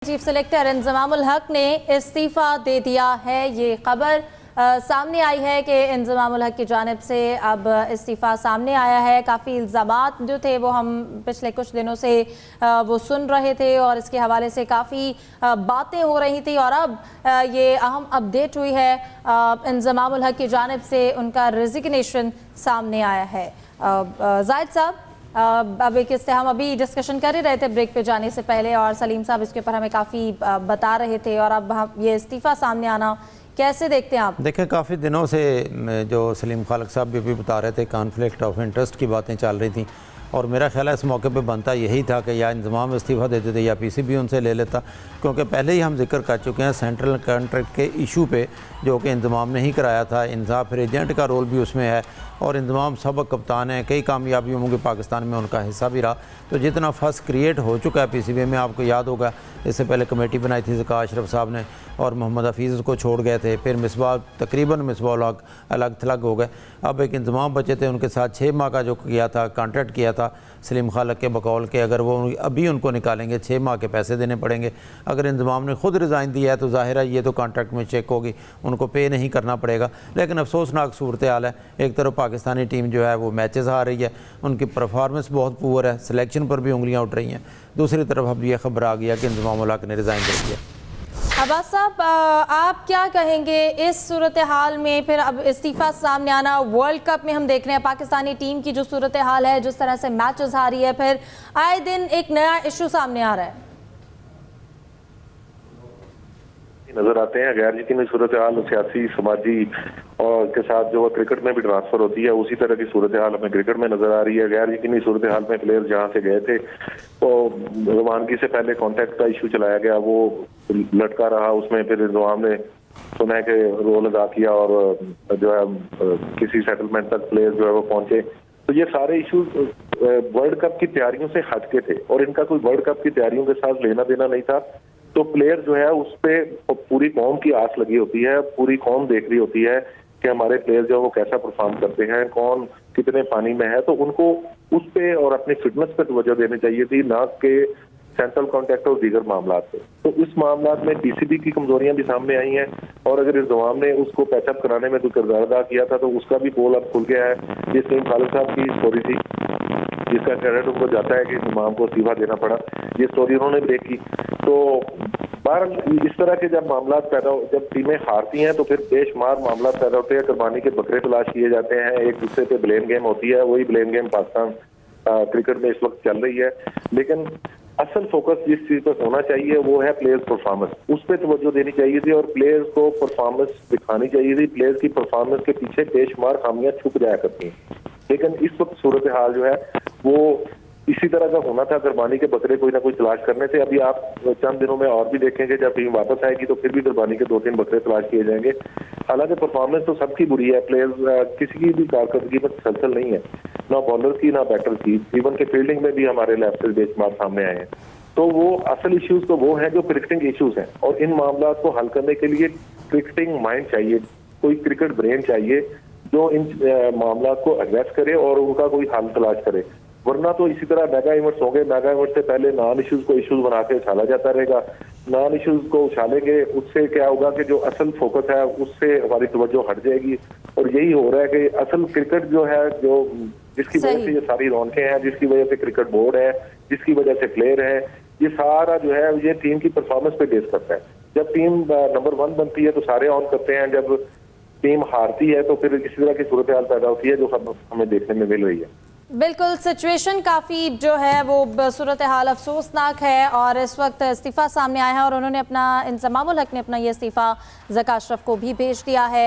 Chief selector Inzamam-ul हक ने इस्तीफ़ा दे दिया है। ये खबर सामने आई है कि इंजमामुल हक की जानिब से अब इस्तीफ़ा सामने आया है। काफ़ी इल्ज़ामात जो थे वो हम पिछले कुछ दिनों से वो सुन रहे थे और इसके हवाले से काफ़ी बातें हो रही थी और अब ये अहम अपडेट हुई है। इंजमामुल हक की जानिब से उनका रेजिग्नेशन सामने आया है। जाहिद साहब, अब एक इससे हम अभी डिस्कशन कर ही रहे थे ब्रेक पे जाने से पहले और सलीम साहब इसके ऊपर हमें काफ़ी बता रहे थे और अब हम ये इस्तीफ़ा सामने आना कैसे देखते हैं आप? देखें, काफ़ी दिनों से जो सलीम खालिक साहब भी बता रहे थे, कॉन्फ्लिक्ट ऑफ इंटरेस्ट की बातें चल रही थी और मेरा ख्याल है इस मौके पे बनता यही था कि या इंतज़ाम इस्तीफ़ा देते थे या पीसीबी उनसे ले लेता, क्योंकि पहले ही हम जिक्र कर चुके हैं सेंट्रल कॉन्ट्रैक्ट के इशू पे जो कि इंतज़ाम ने ही कराया था। इंसाफ फिर एजेंट का रोल भी उसमें है और इंतज़ाम सबक कप्तान है, कई कामयाबियों में पाकिस्तान में उनका हिस्सा भी रहा। तो जितना फर्स्ट क्रिएट हो चुका है पीसीबी में, आपको याद होगा इससे पहले कमेटी बनाई थी ज़का अशरफ साहब ने और मोहम्मद हफीज़ को छोड़ गए थे, फिर तकरीबन मिसबाह अलग थलग हो गए। अब एक इंतज़ाम बचे थे, उनके साथ 6 माह का जो किया था कॉन्ट्रैक्ट किया था सलीम खालिक के बकौल के, अगर वो अभी उनको निकालेंगे 6 माह के पैसे देने पड़ेंगे। अगर इंतज़ाम ने खुद रिज़ाइन दिया है तो ज़ाहिर है ये तो कॉन्ट्रैक्ट में चेक होगी, उनको पे नहीं करना पड़ेगा। लेकिन अफसोसनाक सूरत हाल है। एक तरफ पाकिस्तानी टीम जो है वो मैचेस हार रही है, उनकी परफॉर्मेंस बहुत पुअर है, सिलेक्शन पर भी उंगलियां उठ रही हैं। दूसरी तरफ अब ये खबर आ गया कि इंजमामुल हक ने रिज़ाइन दे दिया। अब्बास साहब, आप क्या कहेंगे इस सूरत हाल में? फिर अब इस्तीफ़ा सामने आना, वर्ल्ड कप में हम देख रहे हैं पाकिस्तानी टीम की जो सूरत हाल है, जिस तरह से मैचेस आ रही है, फिर आए दिन एक नया इशू सामने आ रहा है, नजर आते हैं। गैर यकीनी सूरत हाल सियासी समाजी और के साथ जो क्रिकेट में भी ट्रांसफर होती है, उसी तरह की सूरत हाल हमें क्रिकेट में नजर आ रही है। गैर यकीनी सूरत हाल में प्लेयर जहाँ से गए थे तो रवानगी से पहले कॉन्ट्रैक्ट का इशू चलाया गया, वो लटका रहा। उसमें फिर इंतजाम ने सुना के रोल अदा किया और जो है किसी सेटलमेंट तक प्लेयर जो है वो पहुंचे। तो ये सारे इशू वर्ल्ड कप की तैयारियों से हटके थे और इनका कोई वर्ल्ड कप की तैयारियों के साथ लेना देना नहीं था। तो प्लेयर जो है उस पे पूरी कौम की आस लगी होती है, पूरी कौम देख रही होती है कि हमारे प्लेयर जो है वो कैसा परफॉर्म करते हैं, कौन कितने पानी में है। तो उनको उस पे और अपनी फिटनेस पे तवज्जो देनी चाहिए थी, ना कि सेंट्रल कॉन्ट्रैक्ट और दीगर मामला पे। तो इस मामला में पीसीबी की कमजोरियां भी सामने आई हैं और अगर इंतजाम ने उसको पैचअप कराने में कोई किरदार अदा किया था तो उसका भी पोल अब खुल गया है। ये सलीम खालिक साहब की स्टोरी थी जिसका क्रेडिट उनको जाता है कि इंतजाम को इस्तीफा देना पड़ा, ये स्टोरी उन्होंने ब्रेक की। तो बहरहाल इस तरह के जब मामला पैदा जब टीमें हारती हैं तो फिर बेशुमार मामला पैदा होते हैं, कुर्बानी के बकरे तलाश किए जाते हैं, एक दूसरे पे ब्लेम गेम होती है। वही ब्लेम गेम पाकिस्तान क्रिकेट में इस वक्त चल रही है। लेकिन असल फोकस जिस चीज पर होना चाहिए वो है प्लेयर्स परफॉर्मेंस, उस पर तवज्जो देनी चाहिए थी और प्लेयर्स को परफॉर्मेंस दिखानी चाहिए थी। प्लेयर्स की परफॉर्मेंस के पीछे बेशुमार खामियां छुप जाया करती हैं, लेकिन इस वक्त सूरत हाल जो है वो इसी तरह का होना था। कुर्बानी के बकरे कोई ना कोई तलाश करने थे। अभी आप चंद दिनों में और भी देखेंगे, जब टीम वापस आएगी तो फिर भी कुर्बानी के 2-3 बकरे तलाश किए जाएंगे। हालांकि परफॉर्मेंस तो सबकी बुरी है, प्लेयर्स किसी की भी कारकर्दगी में तसलसल नहीं है, ना बॉलर की ना बैटर की। इवन के फील्डिंग में भी हमारे लैप्सेस बेशुमार सामने आए हैं। तो वो असल इश्यूज तो वो हैं जो क्रिकेटिंग इश्यूज हैं और इन मामला को हल करने के लिए क्रिकेटिंग माइंड चाहिए, कोई क्रिकेट ब्रेन चाहिए जो इन मामला को एड्रेस करे और उनका कोई हल तलाश करे। वरना तो इसी तरह मेगा इवेंट्स होंगे, मेगा इवेंट से पहले नॉन इश्यूज को इश्यूज बना के उछाला जाता रहेगा। नॉन इश्यूज को उछालेंगे, उससे क्या होगा कि जो असल फोकस है उससे हमारी तवज्जो हट जाएगी। और यही हो रहा है कि असल क्रिकेट जो है, जो जिसकी वजह से ये सारी रौनकें हैं, जिसकी वजह से क्रिकेट बोर्ड है, जिसकी वजह से प्लेयर है, ये सारा जो है ये टीम की परफॉर्मेंस पे बेस करता है। जब टीम नंबर 1 बनती है तो सारे ऑन करते हैं, जब टीम हारती है तो फिर इसी तरह की सूरत हाल पैदा होती है जो हमें देखने में मिल रही है। बिल्कुल, सिचुएशन काफ़ी जो है वो सूरत हाल अफसोसनाक है और इस वक्त इस्तीफ़ा सामने आया है और उन्होंने अपना इंजमामुल हक ने अपना ये इस्तीफ़ा ज़का अशरफ को भी भेज दिया है।